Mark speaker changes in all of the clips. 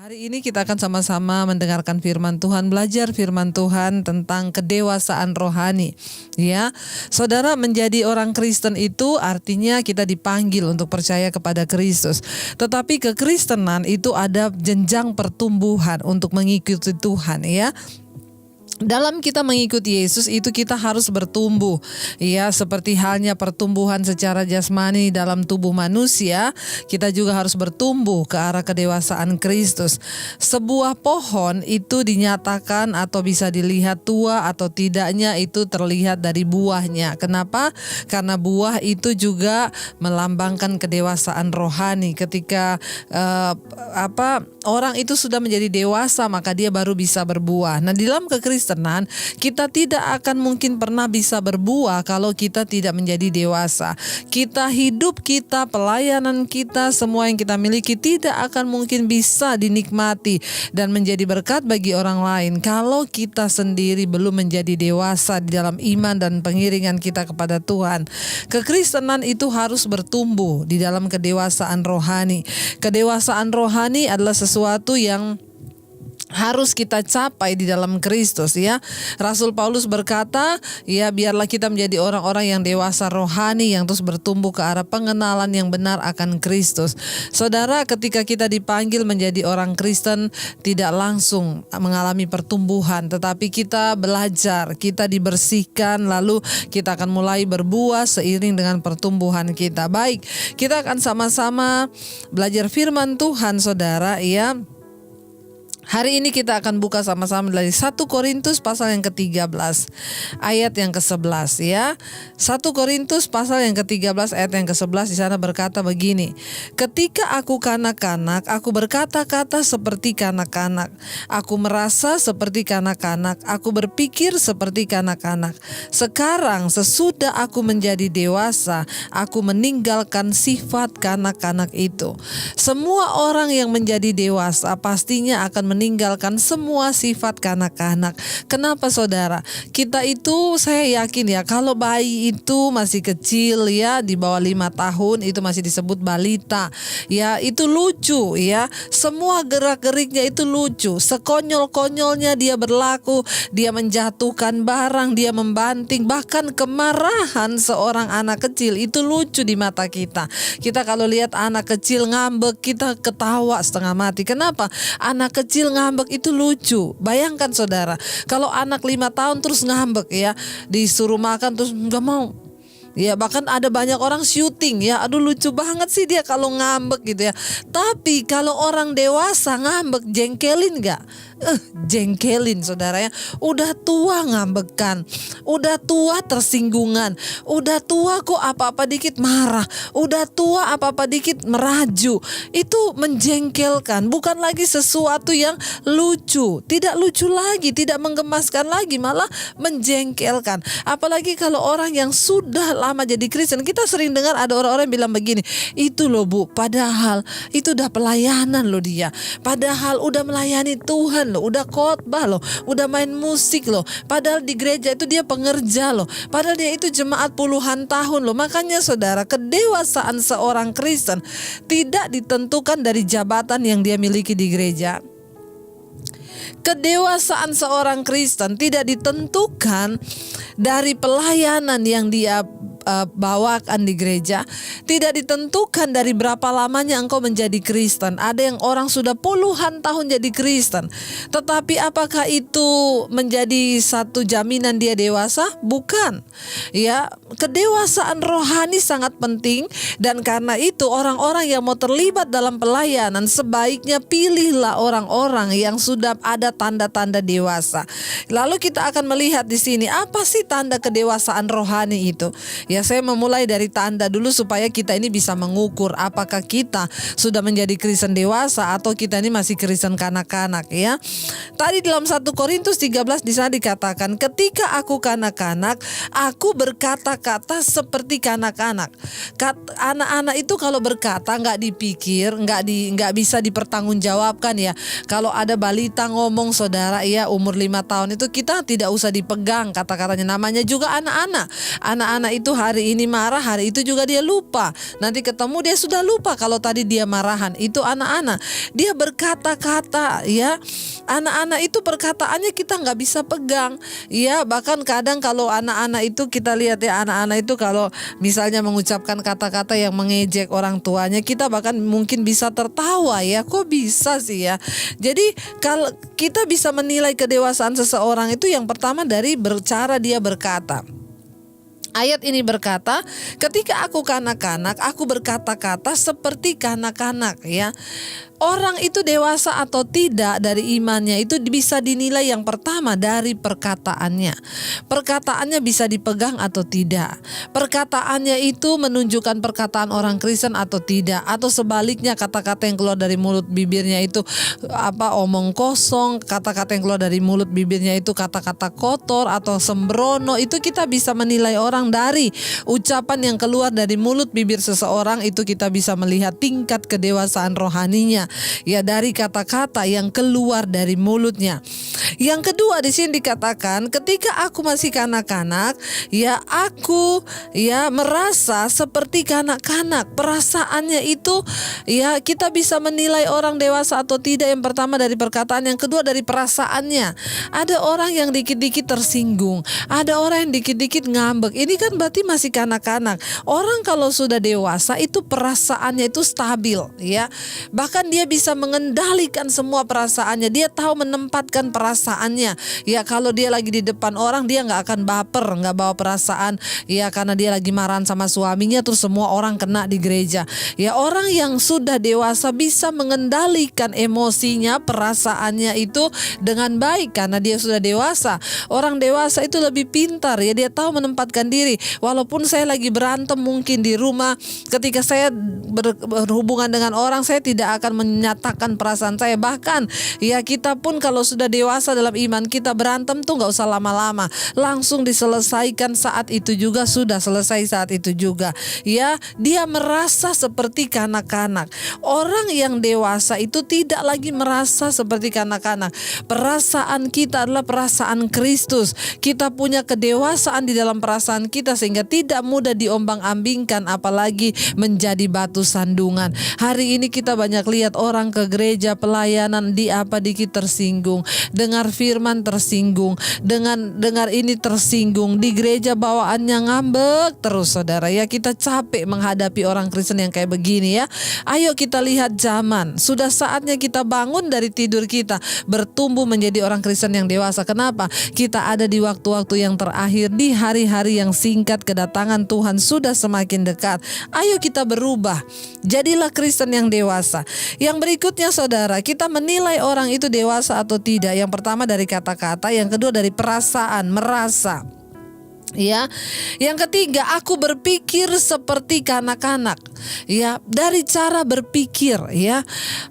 Speaker 1: Hari ini kita akan sama-sama mendengarkan firman Tuhan, belajar firman Tuhan tentang kedewasaan rohani. Ya, saudara, menjadi orang Kristen itu artinya kita dipanggil untuk percaya kepada Kristus. Tetapi kekristenan itu ada jenjang pertumbuhan untuk mengikuti Tuhan, ya. Dalam kita mengikuti Yesus itu kita harus bertumbuh, ya, seperti halnya pertumbuhan secara jasmani dalam tubuh manusia, kita juga harus bertumbuh ke arah kedewasaan Kristus. Sebuah pohon itu dinyatakan atau bisa dilihat tua atau tidaknya itu terlihat dari buahnya. Kenapa? Karena buah itu juga melambangkan kedewasaan rohani. Ketika orang itu sudah menjadi dewasa, maka dia baru bisa berbuah. Nah, di dalam kekristenan kita tidak akan mungkin pernah bisa berbuah kalau kita tidak menjadi dewasa. Hidup kita, pelayanan kita, semua yang kita miliki tidak akan mungkin bisa dinikmati dan menjadi berkat bagi orang lain kalau kita sendiri belum menjadi dewasa di dalam iman dan pengiringan kita kepada Tuhan. Kekristenan itu harus bertumbuh di dalam kedewasaan rohani. Kedewasaan rohani adalah sesuatu yang harus kita capai di dalam Kristus, ya. Rasul Paulus berkata, ya, biarlah kita menjadi orang-orang yang dewasa rohani yang terus bertumbuh ke arah pengenalan yang benar akan Kristus. Saudara, ketika kita dipanggil menjadi orang Kristen tidak langsung mengalami pertumbuhan, tetapi kita belajar, kita dibersihkan, lalu kita akan mulai berbuah seiring dengan pertumbuhan kita. Baik, kita akan sama-sama belajar firman Tuhan, saudara, ya. Hari ini kita akan buka sama-sama dari 1 Korintus pasal yang ke-13 ayat yang ke-11, ya. 1 Korintus pasal yang ke-13 ayat yang ke-11 di sana berkata begini. Ketika aku kanak-kanak, aku berkata-kata seperti kanak-kanak. Aku merasa seperti kanak-kanak, aku berpikir seperti kanak-kanak. Sekarang sesudah aku menjadi dewasa, aku meninggalkan sifat kanak-kanak itu. Semua orang yang menjadi dewasa pastinya akan meninggalkan semua sifat kanak-kanak. Kenapa, saudara? Kita itu, saya yakin, ya, kalau bayi itu masih kecil, ya, di bawah 5 tahun itu masih disebut balita, ya, itu lucu, ya. Semua gerak-geriknya itu lucu. Sekonyol-konyolnya dia berlaku, dia menjatuhkan barang, dia membanting, bahkan kemarahan seorang anak kecil itu lucu di mata kita. Kita kalau lihat anak kecil ngambek, kita ketawa setengah mati. Kenapa? Anak kecil ngambek itu lucu. Bayangkan, saudara, kalau anak 5 tahun terus ngambek, ya, disuruh makan terus gak mau. Ya, bahkan ada banyak orang syuting, ya, aduh lucu banget sih dia kalau ngambek gitu, ya. Tapi kalau orang dewasa ngambek, jengkelin gak? Jengkelin, saudara, ya. Udah tua ngambekan, udah tua tersinggungan, udah tua kok apa-apa dikit marah, udah tua apa-apa dikit meraju. Itu menjengkelkan, bukan lagi sesuatu yang lucu. Tidak lucu lagi, tidak menggemaskan lagi, malah menjengkelkan. Apalagi kalau orang yang sudah lama jadi Kristen. Kita sering dengar ada orang-orang bilang begini, itu loh Bu, padahal itu udah pelayanan loh dia, padahal udah melayani Tuhan loh, udah khotbah loh, udah main musik loh, padahal di gereja itu dia pengerja loh, padahal dia itu jemaat puluhan tahun loh. Makanya, saudara, kedewasaan seorang Kristen tidak ditentukan dari jabatan yang dia miliki di gereja. Kedewasaan seorang Kristen tidak ditentukan dari pelayanan yang dia bawakan di gereja, tidak ditentukan dari berapa lamanya engkau menjadi Kristen. Ada yang orang sudah puluhan tahun jadi Kristen, tetapi apakah itu menjadi satu jaminan dia dewasa? Bukan. Ya, kedewasaan rohani sangat penting, dan karena itu orang-orang yang mau terlibat dalam pelayanan sebaiknya pilihlah orang-orang yang sudah ada tanda-tanda dewasa. Lalu kita akan melihat di sini apa sih tanda kedewasaan rohani itu? Ya, saya memulai dari tanda dulu supaya kita ini bisa mengukur apakah kita sudah menjadi Kristen dewasa atau kita ini masih Kristen kanak-kanak, ya. Tadi dalam 1 Korintus 13 di sana dikatakan, ketika aku kanak-kanak, aku berkata-kata seperti kanak-kanak. Anak-anak itu kalau berkata nggak dipikir, nggak bisa dipertanggungjawabkan, ya. Kalau ada balita ngomong, saudara, ya, umur 5 tahun itu kita tidak usah dipegang kata-katanya. Namanya juga anak-anak. Anak-anak itu hari ini marah, hari itu juga dia lupa. Nanti ketemu dia sudah lupa kalau tadi dia marahan. Itu anak-anak. Dia berkata-kata, ya. Anak-anak itu perkataannya kita nggak bisa pegang. Ya, bahkan kadang kalau anak-anak itu kita lihat ya, anak-anak itu kalau misalnya mengucapkan kata-kata yang mengejek orang tuanya, kita bahkan mungkin bisa tertawa ya. Kok bisa sih ya? Jadi kalau kita bisa menilai kedewasaan seseorang itu yang pertama dari cara dia berkata. Ayat ini berkata, ketika aku kanak-kanak, aku berkata-kata seperti kanak-kanak, ya. Orang itu dewasa atau tidak dari imannya itu bisa dinilai yang pertama dari perkataannya. Perkataannya bisa dipegang atau tidak. Perkataannya itu menunjukkan perkataan orang Kristen atau tidak. Atau sebaliknya, kata-kata yang keluar dari mulut bibirnya itu omong kosong. Kata-kata yang keluar dari mulut bibirnya itu kata-kata kotor atau sembrono. Itu kita bisa menilai orang dari ucapan yang keluar dari mulut bibir seseorang. Itu kita bisa melihat tingkat kedewasaan rohaninya. Ya, dari kata-kata yang keluar dari mulutnya. Yang kedua di sini dikatakan, ketika aku masih kanak-kanak, ya aku ya merasa seperti kanak-kanak. Perasaannya itu ya kita bisa menilai orang dewasa atau tidak. Yang pertama dari perkataan, yang kedua dari perasaannya. Ada orang yang dikit-dikit tersinggung, ada orang yang dikit-dikit ngambek. Ini kan berarti masih kanak-kanak. Orang kalau sudah dewasa itu perasaannya itu stabil, ya. Bahkan dia bisa mengendalikan semua perasaannya. Dia tahu menempatkan perasaannya. Ya, kalau dia lagi di depan orang, dia nggak akan baper, nggak bawa perasaan. Ya, karena dia lagi marahan sama suaminya, terus semua orang kena di gereja. Ya, orang yang sudah dewasa bisa mengendalikan emosinya, perasaannya itu dengan baik karena dia sudah dewasa. Orang dewasa itu lebih pintar, ya. Dia tahu menempatkan diri. Walaupun saya lagi berantem mungkin di rumah, ketika saya berhubungan dengan orang, saya tidak akan menyatakan perasaan saya. Bahkan ya kita pun kalau sudah dewasa dalam iman, kita berantem tuh gak usah lama-lama, langsung diselesaikan saat itu juga, sudah selesai saat itu juga. Ya, dia merasa seperti kanak-kanak. Orang yang dewasa itu tidak lagi merasa seperti kanak-kanak. Perasaan kita adalah perasaan Kristus. Kita punya kedewasaan di dalam perasaan kita sehingga tidak mudah diombang-ambingkan, apalagi menjadi batu sandungan. Hari ini kita banyak lihat orang ke gereja pelayanan dikit tersinggung, dengar firman tersinggung, dengar ini tersinggung, di gereja bawaannya ngambek terus, saudara. Ya, kita capek menghadapi orang Kristen yang kayak begini, ya. Ayo kita lihat zaman. Sudah saatnya kita bangun dari tidur kita, bertumbuh menjadi orang Kristen yang dewasa. Kenapa? Kita ada di waktu-waktu yang terakhir, di hari-hari yang singkat, kedatangan Tuhan sudah semakin dekat. Ayo kita berubah. Jadilah Kristen yang dewasa. Yang berikutnya, saudara, kita menilai orang itu dewasa atau tidak. Yang pertama dari kata-kata, yang kedua dari perasaan, merasa. Ya, yang ketiga, aku berpikir seperti kanak-kanak. Ya, dari cara berpikir, ya.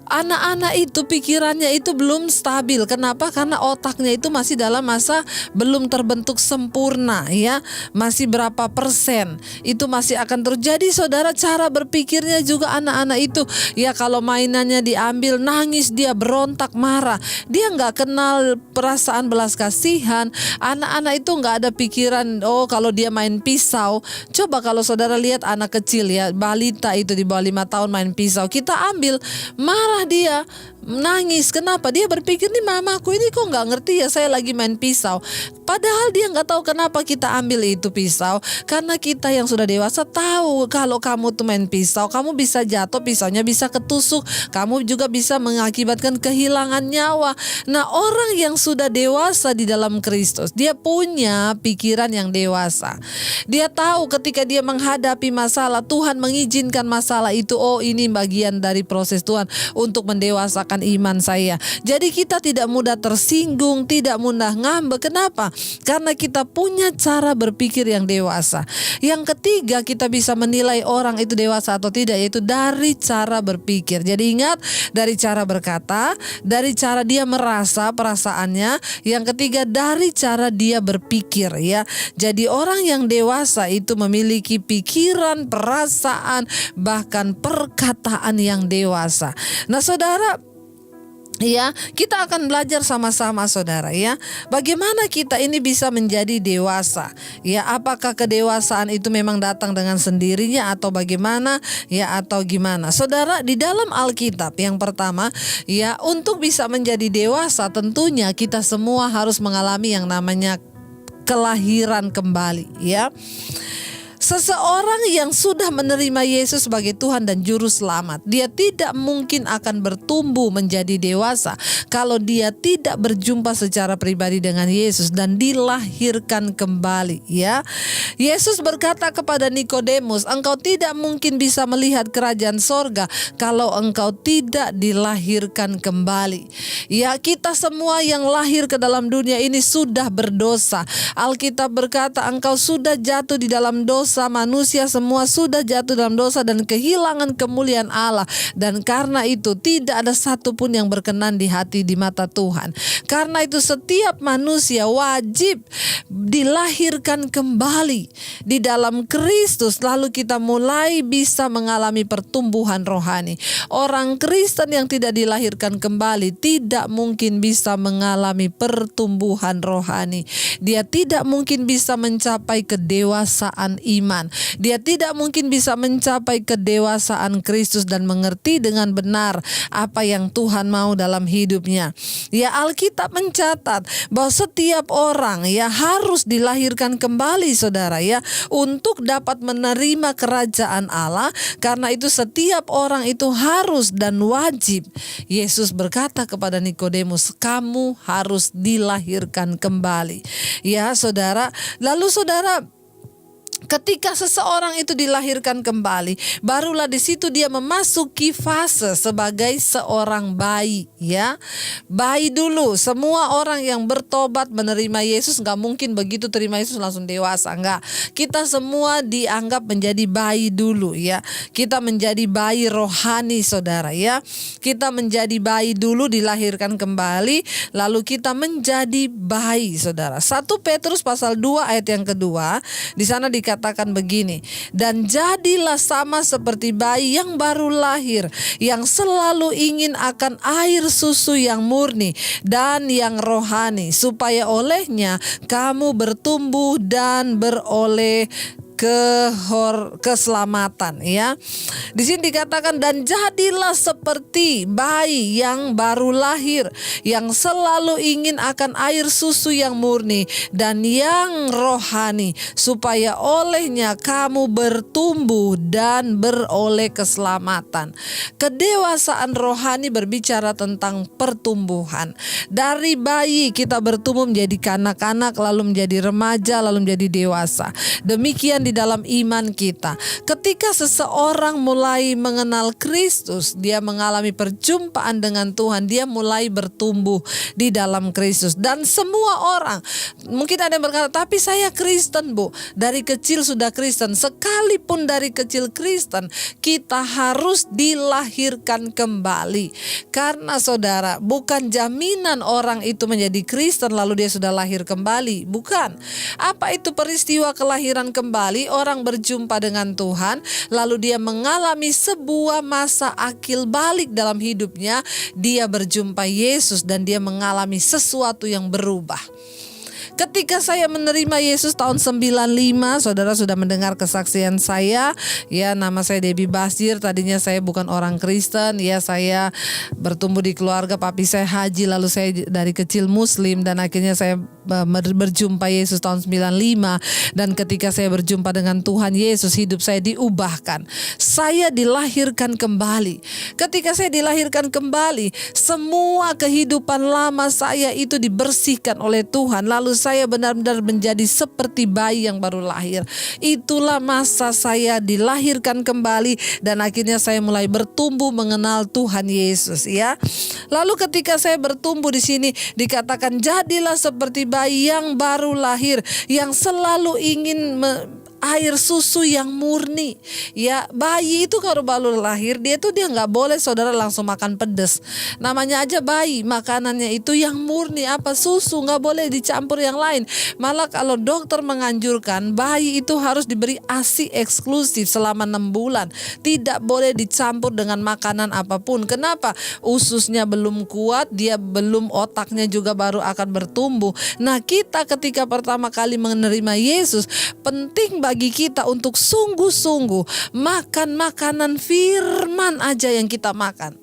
Speaker 1: Anak-anak itu pikirannya itu belum stabil. Kenapa? Karena otaknya itu masih dalam masa belum terbentuk sempurna, ya. Masih berapa persen? Itu masih akan terjadi, saudara. Cara berpikirnya juga anak-anak itu, ya, kalau mainannya diambil, nangis dia, berontak, marah. Dia nggak kenal perasaan belas kasihan. Anak-anak itu nggak ada pikiran, kalau dia main pisau, coba kalau saudara lihat anak kecil, ya, balita itu di bawah 5 tahun main pisau, kita ambil, marah dia, nangis. Kenapa? Dia berpikir, nih mamaku ini kok nggak ngerti ya saya lagi main pisau. Padahal dia nggak tahu kenapa kita ambil itu pisau. Karena kita yang sudah dewasa tahu kalau kamu tuh main pisau, kamu bisa jatuh, pisaunya bisa ketusuk, kamu juga bisa mengakibatkan kehilangan nyawa. Nah, orang yang sudah dewasa di dalam Kristus, dia punya pikiran yang dewasa. Dia tahu ketika dia menghadapi masalah, Tuhan mengizinkan masalah itu, ini bagian dari proses Tuhan untuk mendewasakan iman saya. Jadi kita tidak mudah tersinggung, tidak mudah ngambek. Kenapa? Karena kita punya cara berpikir yang dewasa. Yang ketiga, kita bisa menilai orang itu dewasa atau tidak, yaitu dari cara berpikir. Jadi ingat, dari cara berkata, dari cara dia merasa perasaannya. Yang ketiga, dari cara dia berpikir, ya. Jadi orang yang dewasa itu memiliki pikiran, perasaan, bahkan perkataan yang dewasa. Nah, saudara, Ya, kita akan belajar sama-sama saudara ya. Bagaimana kita ini bisa menjadi dewasa? Ya, apakah kedewasaan itu memang datang dengan sendirinya atau bagaimana? Ya, atau gimana? Saudara, di dalam Alkitab yang pertama, ya, untuk bisa menjadi dewasa tentunya kita semua harus mengalami yang namanya kelahiran kembali, ya. Seseorang yang sudah menerima Yesus sebagai Tuhan dan Juru Selamat, dia tidak mungkin akan bertumbuh menjadi dewasa kalau dia tidak berjumpa secara pribadi dengan Yesus dan dilahirkan kembali, ya. Yesus berkata kepada Nikodemus, engkau tidak mungkin bisa melihat kerajaan sorga kalau engkau tidak dilahirkan kembali. Ya, kita semua yang lahir ke dalam dunia ini sudah berdosa. Alkitab berkata engkau sudah jatuh di dalam dosa. Manusia semua sudah jatuh dalam dosa dan kehilangan kemuliaan Allah, dan karena itu tidak ada satupun yang berkenan di hati di mata Tuhan. Karena itu setiap manusia wajib dilahirkan kembali di dalam Kristus, lalu kita mulai bisa mengalami pertumbuhan rohani. Orang Kristen yang tidak dilahirkan kembali tidak mungkin bisa mengalami pertumbuhan rohani. Dia tidak mungkin bisa mencapai kedewasaan iman. Dia tidak mungkin bisa mencapai kedewasaan Kristus dan mengerti dengan benar apa yang Tuhan mau dalam hidupnya. Ya, Alkitab mencatat bahwa setiap orang ya harus dilahirkan kembali saudara ya untuk dapat menerima kerajaan Allah. Karena itu setiap orang itu harus dan wajib. Yesus berkata kepada Nikodemus, kamu harus dilahirkan kembali. Ya saudara, lalu saudara, ketika seseorang itu dilahirkan kembali, barulah di situ dia memasuki fase sebagai seorang bayi, ya. Bayi dulu. Semua orang yang bertobat menerima Yesus nggak mungkin begitu terima Yesus langsung dewasa, enggak. Kita semua dianggap menjadi bayi dulu, ya. Kita menjadi bayi rohani, saudara, ya. Kita menjadi bayi dulu, dilahirkan kembali, lalu kita menjadi bayi, saudara. 1 Petrus pasal 2 ayat yang kedua, di sana dikatakan begini, dan jadilah sama seperti bayi yang baru lahir, yang selalu ingin akan air susu yang murni dan yang rohani, supaya olehnya kamu bertumbuh dan beroleh keselamatan, ya. Di sini dikatakan dan jadilah seperti bayi yang baru lahir, yang selalu ingin akan air susu yang murni dan yang rohani, supaya olehnya kamu bertumbuh dan beroleh keselamatan. Kedewasaan rohani berbicara tentang pertumbuhan. Dari bayi kita bertumbuh menjadi kanak-kanak, lalu menjadi remaja, lalu menjadi dewasa. Demikian di dalam iman kita. Ketika seseorang mulai mengenal Kristus, dia mengalami perjumpaan dengan Tuhan, dia mulai bertumbuh di dalam Kristus. Dan semua orang, mungkin ada yang berkata, tapi saya Kristen, Bu. Dari kecil sudah Kristen. Sekalipun dari kecil Kristen, kita harus dilahirkan kembali. Karena saudara, bukan jaminan orang itu menjadi Kristen lalu dia sudah lahir kembali. Bukan. Apa itu peristiwa kelahiran kembali? Orang berjumpa dengan Tuhan, lalu dia mengalami sebuah masa akil balik dalam hidupnya. Dia berjumpa Yesus dan dia mengalami sesuatu yang berubah. Ketika saya menerima Yesus tahun 95, saudara sudah mendengar kesaksian saya. Ya, nama saya Debbie Basir. Tadinya saya bukan orang Kristen. Ya, saya bertumbuh di keluarga papi saya haji, lalu saya dari kecil Muslim, dan akhirnya saya berjumpa Yesus tahun 95. Dan ketika saya berjumpa dengan Tuhan Yesus, hidup saya diubahkan. Saya dilahirkan kembali. Ketika saya dilahirkan kembali, semua kehidupan lama saya itu dibersihkan oleh Tuhan. Lalu saya benar-benar menjadi seperti bayi yang baru lahir. Itulah masa saya dilahirkan kembali dan akhirnya saya mulai bertumbuh mengenal Tuhan Yesus, ya. Lalu ketika saya bertumbuh di sini dikatakan jadilah seperti bayi yang baru lahir, yang selalu ingin air susu yang murni. Ya, bayi itu kalau baru lahir dia nggak boleh saudara langsung makan pedas. Namanya aja bayi, makanannya itu yang murni, apa, susu, nggak boleh dicampur yang lain. Malah kalau dokter menganjurkan bayi itu harus diberi ASI eksklusif selama 6 bulan. Tidak boleh dicampur dengan makanan apapun. Kenapa? Ususnya belum kuat, dia belum, otaknya juga baru akan bertumbuh. Nah, kita ketika pertama kali menerima Yesus, penting bagi kita untuk sungguh-sungguh makan makanan firman aja yang kita makan.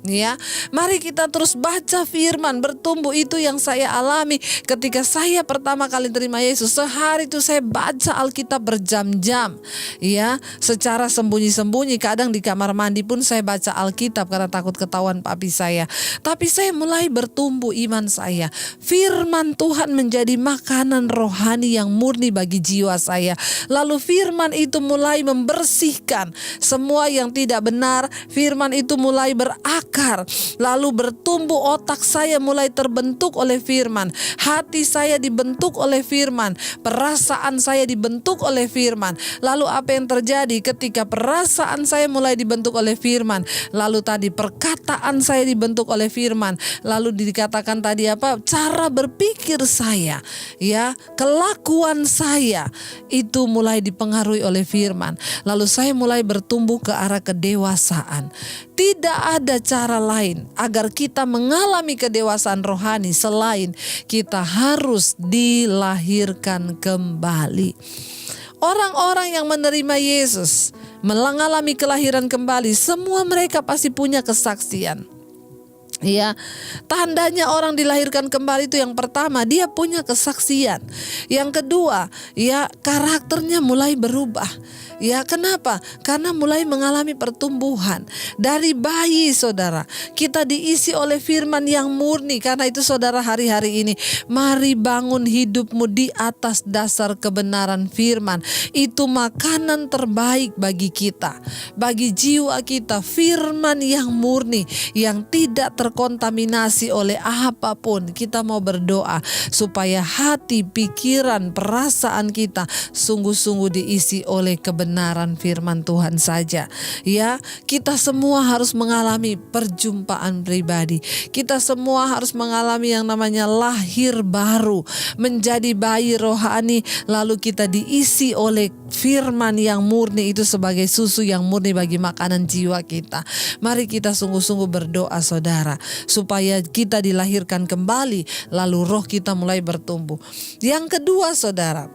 Speaker 1: Ya, mari kita terus baca firman, bertumbuh. Itu yang saya alami ketika saya pertama kali terima Yesus. Sehari itu saya baca Alkitab berjam-jam. Ya, secara sembunyi-sembunyi, kadang di kamar mandi pun saya baca Alkitab karena takut ketahuan papi saya. Tapi saya mulai bertumbuh iman saya. Firman Tuhan menjadi makanan rohani yang murni bagi jiwa saya. Lalu firman itu mulai membersihkan semua yang tidak benar. Firman itu mulai berakar, lalu bertumbuh. Otak saya mulai terbentuk oleh firman, hati saya dibentuk oleh firman, perasaan saya dibentuk oleh firman. Lalu apa yang terjadi ketika perasaan saya mulai dibentuk oleh firman, lalu tadi perkataan saya dibentuk oleh firman, lalu dikatakan tadi apa, cara berpikir saya, ya, kelakuan saya itu mulai dipengaruhi oleh firman. Lalu saya mulai bertumbuh ke arah kedewasaan. Tidak ada cara lain agar kita mengalami kedewasaan rohani selain kita harus dilahirkan kembali. Orang-orang yang menerima Yesus, mengalami kelahiran kembali, semua mereka pasti punya kesaksian. Ya, tandanya orang dilahirkan kembali itu yang pertama, dia punya kesaksian. Yang kedua, ya, karakternya mulai berubah. Ya, kenapa? Karena mulai mengalami pertumbuhan. Dari bayi saudara, kita diisi oleh firman yang murni. Karena itu saudara, hari-hari ini mari bangun hidupmu di atas dasar kebenaran firman. Itu makanan terbaik bagi kita, bagi jiwa kita. Firman yang murni, yang tidak terkontaminasi oleh apapun. Kita mau berdoa supaya hati, pikiran, perasaan kita sungguh-sungguh diisi oleh kebenaran firman Tuhan saja. Ya, kita semua harus mengalami perjumpaan pribadi. Kita semua harus mengalami yang namanya lahir baru, menjadi bayi rohani, lalu kita diisi oleh firman yang murni itu sebagai susu yang murni bagi makanan jiwa kita. Mari kita sungguh-sungguh berdoa saudara, supaya kita dilahirkan kembali, lalu roh kita mulai bertumbuh. Yang kedua saudara,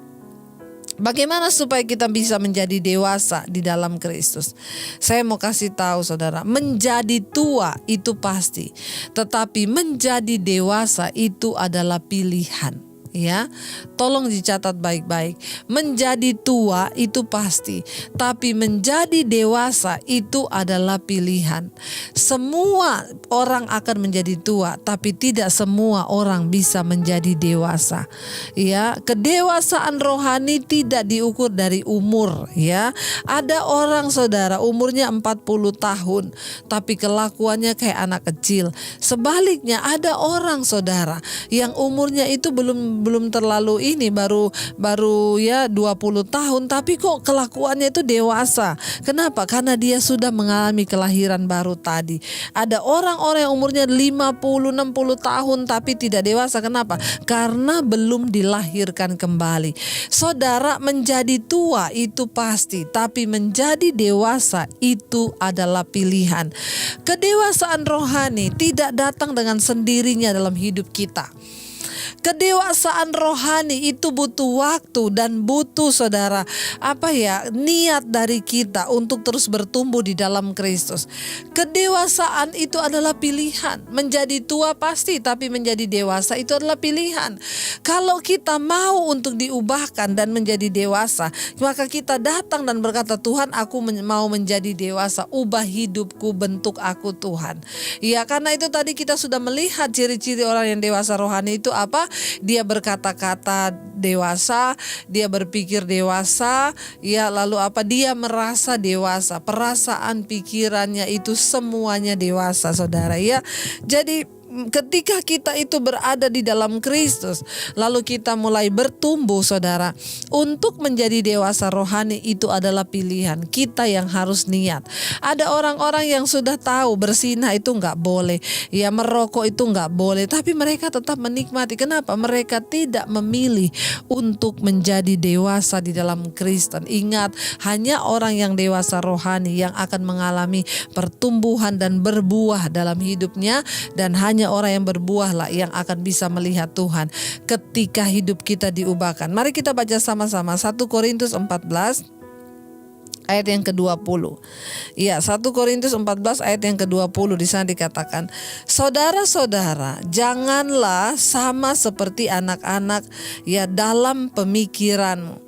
Speaker 1: bagaimana supaya kita bisa menjadi dewasa di dalam Kristus? Saya mau kasih tahu saudara, menjadi tua itu pasti, tetapi menjadi dewasa itu adalah pilihan. Ya, tolong dicatat baik-baik. Menjadi tua itu pasti, tapi menjadi dewasa itu adalah pilihan. Semua orang akan menjadi tua, tapi tidak semua orang bisa menjadi dewasa. Ya, kedewasaan rohani tidak diukur dari umur. Ya, ada orang saudara umurnya 40 tahun, tapi kelakuannya kayak anak kecil. Sebaliknya ada orang saudara yang umurnya itu belum terlalu ini, baru ya 20 tahun, tapi kok kelakuannya itu dewasa. Kenapa? Karena dia sudah mengalami kelahiran baru tadi. Ada orang-orang yang umurnya 50, 60 tahun tapi tidak dewasa. Kenapa? Karena belum dilahirkan kembali. Saudara, menjadi tua itu pasti, tapi menjadi dewasa itu adalah pilihan. Kedewasaan rohani tidak datang dengan sendirinya dalam hidup kita. Kedewasaan rohani itu butuh waktu dan butuh saudara niat dari kita untuk terus bertumbuh di dalam Kristus. Kedewasaan itu adalah pilihan. Menjadi tua pasti, tapi menjadi dewasa itu adalah pilihan. Kalau kita mau untuk diubahkan dan menjadi dewasa, maka kita datang dan berkata, Tuhan, aku mau menjadi dewasa, ubah hidupku, bentuk aku Tuhan. Ya, karena itu tadi kita sudah melihat ciri-ciri orang yang dewasa rohani itu apa? Dia berkata-kata dewasa, dia berpikir dewasa, ya, lalu dia merasa dewasa, perasaan pikirannya itu semuanya dewasa saudara, ya. Jadi ketika kita itu berada di dalam Kristus, lalu kita mulai bertumbuh, saudara, untuk menjadi dewasa rohani itu adalah pilihan kita yang harus niat. Ada orang-orang yang sudah tahu bersinah itu nggak boleh, ya merokok itu nggak boleh, tapi mereka tetap menikmati. Kenapa? Mereka tidak memilih untuk menjadi dewasa di dalam Kristen. Ingat, hanya orang yang dewasa rohani yang akan mengalami pertumbuhan dan berbuah dalam hidupnya, dan hanya orang yang berbuahlah yang akan bisa melihat Tuhan ketika hidup kita diubahkan. Mari kita baca sama-sama 1 Korintus 14 ayat yang ke-20. Ya, 1 Korintus 14 ayat yang ke-20, di sana dikatakan, saudara-saudara, janganlah sama seperti anak-anak ya dalam pemikiranmu.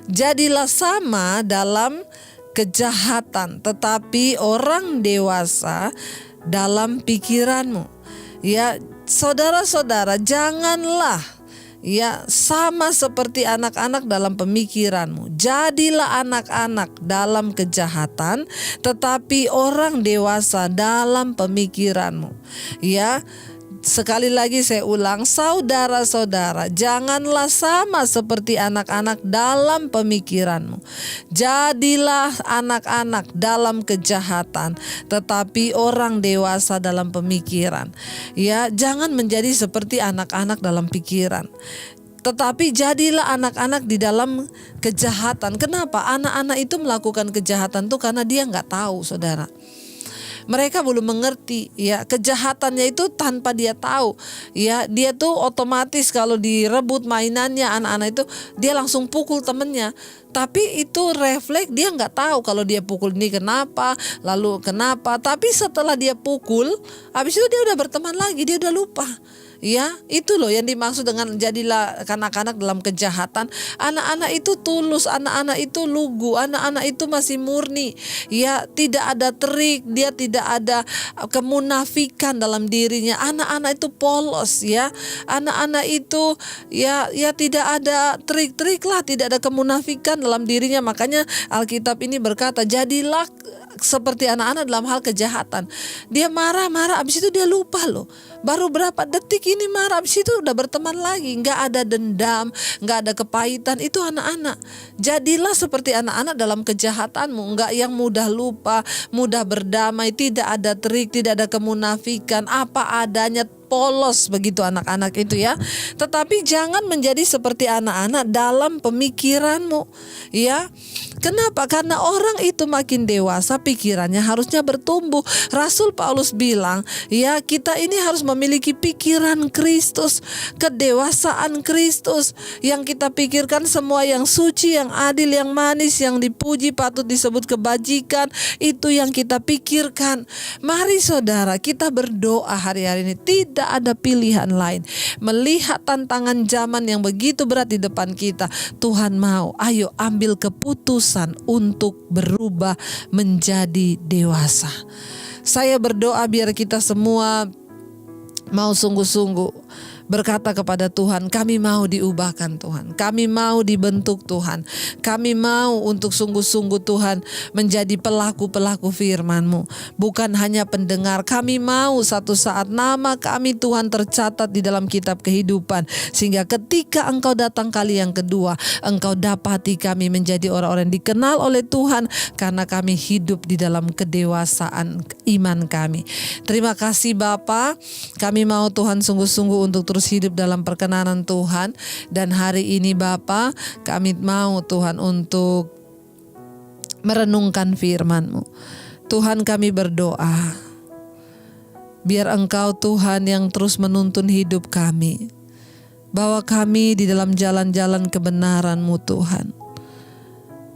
Speaker 1: Jadilah sama dalam kejahatan, tetapi orang dewasa dalam pikiranmu. Ya, saudara-saudara, janganlah ya sama seperti anak-anak dalam pemikiranmu. Jadilah anak-anak dalam kejahatan, tetapi orang dewasa dalam pemikiranmu. Ya, sekali lagi saya ulang, saudara-saudara, janganlah sama seperti anak-anak dalam pemikiranmu. Jadilah anak-anak dalam kejahatan, tetapi orang dewasa dalam pemikiran. Ya, jangan menjadi seperti anak-anak dalam pikiran, tetapi jadilah anak-anak di dalam kejahatan. Kenapa? Anak-anak itu melakukan kejahatan tuh karena dia nggak tahu, saudara. Mereka belum mengerti ya kejahatannya itu tanpa dia tahu. Ya, dia tuh otomatis kalau direbut mainannya anak-anak itu dia langsung pukul temennya. Tapi itu refleks, dia nggak tahu kalau dia pukul ini kenapa, lalu kenapa. Tapi setelah dia pukul, habis itu dia udah berteman lagi, dia udah lupa. Ya, itu loh yang dimaksud dengan jadilah kanak-kanak dalam kejahatan. Anak-anak itu tulus, anak-anak itu lugu, anak-anak itu masih murni. Ya, tidak ada trik, dia tidak ada kemunafikan dalam dirinya. Anak-anak itu polos, ya. Anak-anak itu ya tidak ada trik-trik lah, tidak ada kemunafikan dalam dirinya. Makanya Alkitab ini berkata, jadilah seperti anak-anak dalam hal kejahatan. Dia marah-marah, habis itu dia lupa loh. Baru berapa detik ini marah, habis itu udah berteman lagi. Nggak ada dendam, nggak ada kepahitan. Itu anak-anak. Jadilah seperti anak-anak dalam kejahatanmu. Nggak yang mudah lupa, mudah berdamai, tidak ada trik, tidak ada kemunafikan, apa adanya, polos begitu anak-anak itu ya. Tetapi jangan menjadi seperti anak-anak dalam pemikiranmu. Ya. Kenapa? Karena orang itu makin dewasa pikirannya harusnya bertumbuh. Rasul Paulus bilang, ya kita ini harus memiliki pikiran Kristus, kedewasaan Kristus. Yang kita pikirkan semua yang suci, yang adil, yang manis, yang dipuji, patut disebut kebajikan. Itu yang kita pikirkan. Mari saudara, kita berdoa hari-hari ini. Tidak ada pilihan lain. Melihat tantangan zaman yang begitu berat di depan kita, Tuhan mau, ayo ambil keputusan untuk berubah menjadi dewasa. Saya berdoa biar kita semua mau sungguh-sungguh berkata kepada Tuhan, kami mau diubahkan Tuhan, kami mau dibentuk Tuhan, kami mau untuk sungguh-sungguh Tuhan menjadi pelaku-pelaku firman-Mu, bukan hanya pendengar. Kami mau satu saat nama kami Tuhan tercatat di dalam kitab kehidupan, sehingga ketika Engkau datang kali yang kedua, Engkau dapati kami menjadi orang-orang yang dikenal oleh Tuhan karena kami hidup di dalam kedewasaan iman kami. Terima kasih Bapa, kami mau Tuhan sungguh-sungguh untuk terus hidup dalam perkenanan Tuhan. Dan hari ini Bapa, kami mau Tuhan untuk merenungkan firman-Mu. Tuhan, kami berdoa biar Engkau Tuhan yang terus menuntun hidup kami, bawa kami di dalam jalan-jalan kebenaran-Mu Tuhan,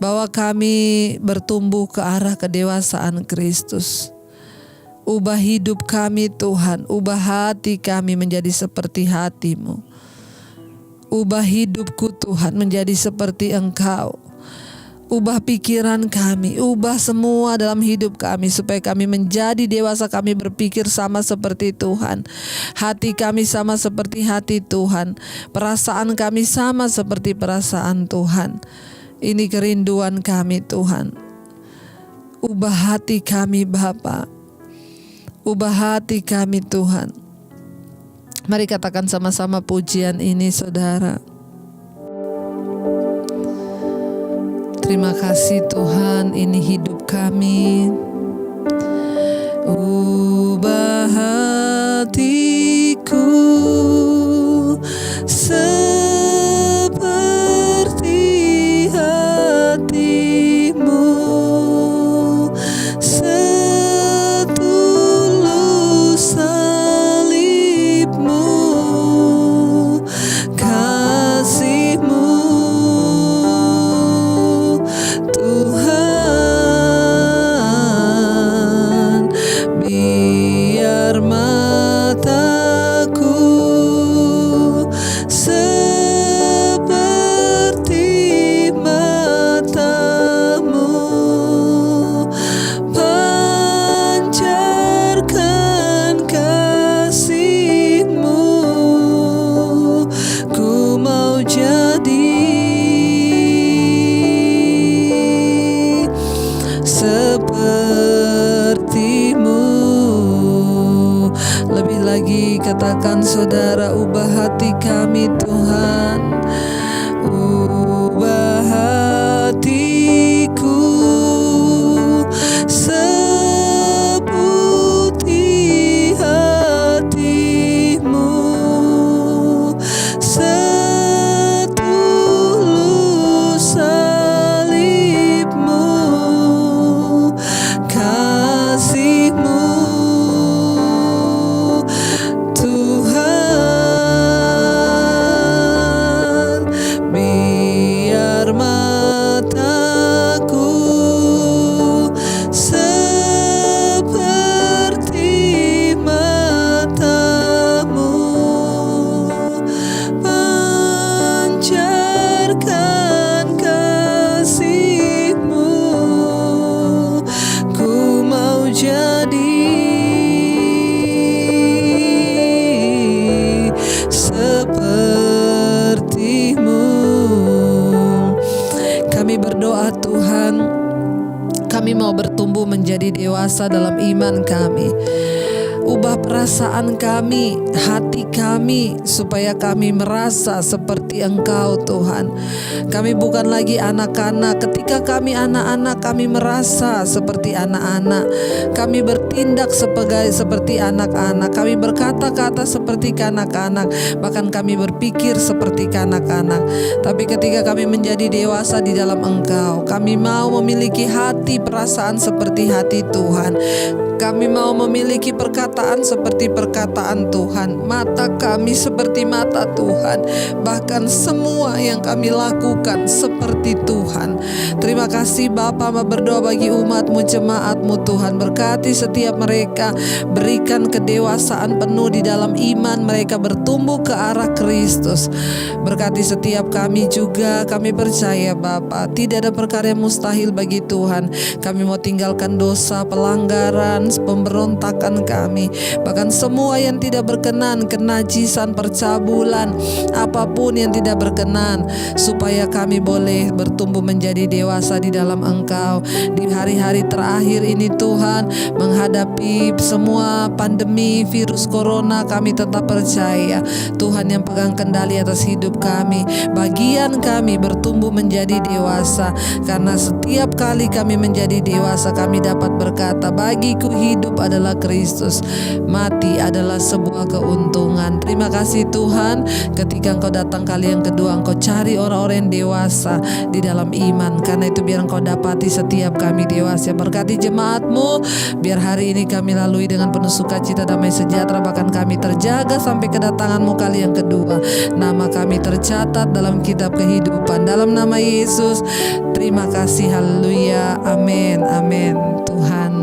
Speaker 1: bawa kami bertumbuh ke arah kedewasaan Kristus. Ubah hidup kami Tuhan, ubah hati kami menjadi seperti hati-Mu. Ubah hidupku Tuhan menjadi seperti Engkau. Ubah pikiran kami, ubah semua dalam hidup kami supaya kami menjadi dewasa, kami berpikir sama seperti Tuhan. Hati kami sama seperti hati Tuhan. Perasaan kami sama seperti perasaan Tuhan. Ini kerinduan kami Tuhan. Ubah hati kami Bapa. Ubah hati kami Tuhan. Mari katakan sama-sama pujian ini, saudara. Terima kasih Tuhan, ini hidup kami. Ubah hatiku seperti hatimu, setulus salibmu, kasihmu Tuhan. Biar mataku seperti matamu, pancarkan kasihmu, ku mau jadi sepertimu. Lebih lagi katakan saudara, ubah hati kami Tuhan. Ubah hatiku seperti hatimu, setulus salibmu, kasihmu Tuhan. Biar mataku seperti matamu, pancarkan kasihmu, ku mau jadi sepertimu. Kami berdoa Tuhan, kami mau bertumbuh menjadi dewasa dalam iman kami. Ubah perasaan kami, hati kami, supaya kami merasa seperti Engkau Tuhan. Kami bukan lagi anak-anak. Ketika kami anak-anak, kami merasa seperti anak-anak. Kami bertindak seperti anak-anak. Kami berkata-kata seperti anak-anak. Bahkan kami berpikir seperti anak-anak. Tapi ketika kami menjadi dewasa di dalam Engkau, kami mau memiliki hati perasaan seperti hati Tuhan. Kami mau memiliki perkataan seperti perkataan Tuhan, mata kami seperti mata Tuhan, bahkan semua yang kami lakukan seperti Tuhan. Terima kasih Bapa, berdoa bagi umat-Mu, jemaat-Mu Tuhan. Berkati setiap mereka, berikan kedewasaan penuh di dalam iman mereka, bertumbuh ke arah Kristus. Berkati setiap kami juga, kami percaya Bapa, tidak ada perkara yang mustahil bagi Tuhan. Kami mau tinggalkan dosa, pelanggaran, pemberontakan kami, bahkan semua yang tidak berkenan, kenajisan, percabulan, apapun yang tidak berkenan, supaya kami boleh bertumbuh menjadi dewasa di dalam Engkau. Di hari-hari terakhir ini Tuhan, menghadapi semua pandemi virus corona, kami tetap percaya Tuhan yang pegang kendali atas hidup kami. Bagian kami bertumbuh menjadi dewasa, karena setiap kali kami menjadi dewasa, kami dapat berkata, bagiku hidup adalah Kristus, mati adalah sebuah keuntungan. Terima kasih Tuhan, ketika Engkau datang kali yang kedua, Engkau cari orang-orang yang dewasa di dalam iman. Karena itu biar Engkau dapati setiap kami dewasa. Berkati jemaat-Mu, biar hari ini kami lalui dengan penuh sukacita, damai sejahtera, bahkan kami terjaga sampai kedatangan-Mu kali yang kedua. Nama kami tercatat dalam kitab kehidupan. Dalam nama Yesus, terima kasih, haleluya, amin, amin. Tuhan